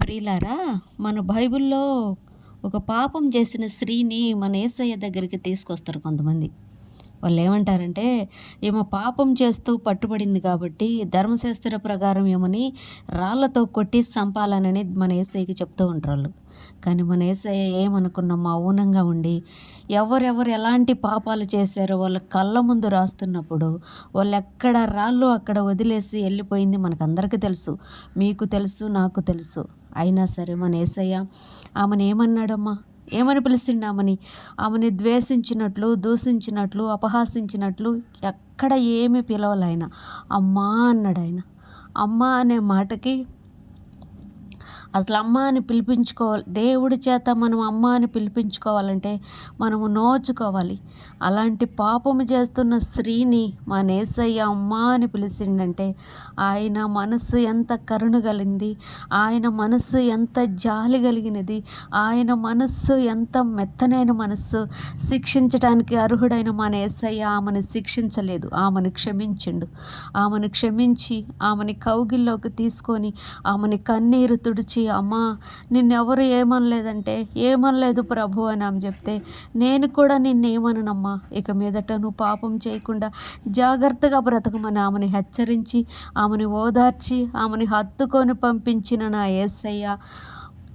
ప్రియులారా, మన బైబిల్‌లో ఒక పాపం చేసిన స్త్రీని మన యేసయ్య దగ్గరికి తీసుకొస్తారు కొంతమంది. వాళ్ళేమంటారంటే, ఈమె పాపం చేస్తూ పట్టుబడింది కాబట్టి ధర్మశాస్త్ర ప్రకారం ఈమెని రాళ్ళతో కొట్టి చంపాలనని మన యేసయ్యకి చెప్తూ ఉంటారాళ్ళు. కానీ మన యేసయ్య ఏమనకుండా మౌనంగా ఉండి, ఎవరెవరు ఎలాంటి పాపాలు చేశారో వాళ్ళ కళ్ళ ముందు రాస్తున్నప్పుడు, వాళ్ళెక్కడ రాళ్ళు అక్కడ వదిలేసి వెళ్ళిపోయింది మనకందరికీ తెలుసు. మీకు తెలుసు, నాకు తెలుసు. అయినా సరే మన యేసయ్య ఆమెను ఏమన్నాడమ్మా? ఏమని పిలిచిండు ఆమెని? ఆమెని ద్వేషించినట్లు, దూషించినట్లు, అపహాసించినట్లు ఎక్కడ ఏమి పిలవలాయన. అమ్మా అన్నాడాయన. అమ్మా అనే మాటకి అసలు అమ్మ అని పిలిపించుకోవాలి. దేవుడి చేత మనం అమ్మ అని పిలిపించుకోవాలంటే మనము నోచుకోవాలి. అలాంటి పాపము చేస్తున్న స్త్రీని మన యేసయ్య అమ్మ అని పిలిచిండంటే ఆయన మనస్సు ఎంత కరుణ కలిగింది, ఆయన మనస్సు ఎంత జాలి కలిగినది, ఆయన మనస్సు ఎంత మెత్తనైన మనస్సు. శిక్షించడానికి అర్హుడైన మన యేసయ్య ఆమెను శిక్షించలేదు, ఆమెను క్షమించిండు. ఆమెను క్షమించి ఆమెని కౌగిల్లోకి తీసుకొని ఆమెని కన్నీరు తుడిచి, అమ్మా నిన్నెవరు ఏమనలేదంటే, ఏమనలేదు ప్రభు అని ఆమె చెప్తే, నేను కూడా నిన్నేమననమ్మా, ఇక మీదట నువ్వు పాపం చేయకుండా జాగ్రత్తగా బ్రతకమని ఆమెని హెచ్చరించి, ఆమెని ఓదార్చి, ఆమెని హత్తుకొని పంపించిన నా యేసయ్య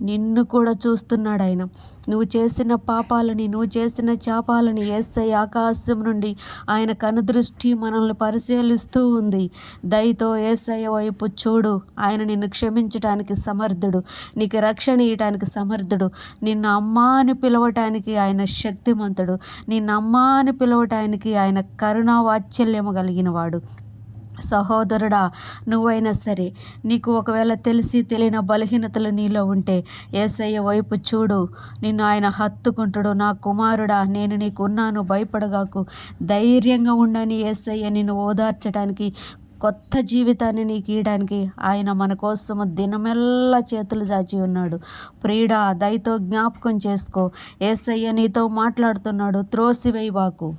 నిన్ను కూడా చూస్తున్నాడు ఆయన. నువ్వు చేసిన పాపాలని, నువ్వు చేసిన శాపాలని యేసయ్య ఆకాశం నుండి ఆయన కనుదృష్టి మనల్ని పరిశీలిస్తూ ఉంది. దయతో యేసయ్య వైపు చూడు. ఆయన నిన్ను క్షమించటానికి సమర్థుడు, నీకు రక్షణ ఇవ్వటానికి సమర్థుడు. నిన్ను అమ్మా అని పిలవటానికి ఆయన శక్తిమంతుడు. నిన్ను అమ్మా అని పిలవటానికి ఆయన కరుణా వాత్సల్యము కలిగిన వాడు. సహోదరుడా, నువ్వైనా సరే నీకు ఒకవేళ తెలిసి తెలియని బలహీనతలు నీలో ఉంటే యేసయ్య వైపు చూడు. నిన్ను ఆయన హత్తుకుంటాడు. నా కుమారుడా, నేను నీకు ఉన్నాను, భయపడగాకు, ధైర్యంగా ఉండని యేసయ్య నిన్ను ఓదార్చడానికి, కొత్త జీవితాన్ని నీకు ఇవ్వడానికి ఆయన మన కోసము దినమెల్లా చేతులు చాచి ఉన్నాడు. ప్రియుడా, దయతో జ్ఞాపకం చేసుకో. యేసయ్య నీతో మాట్లాడుతున్నాడు. త్రోసివేయబాకు.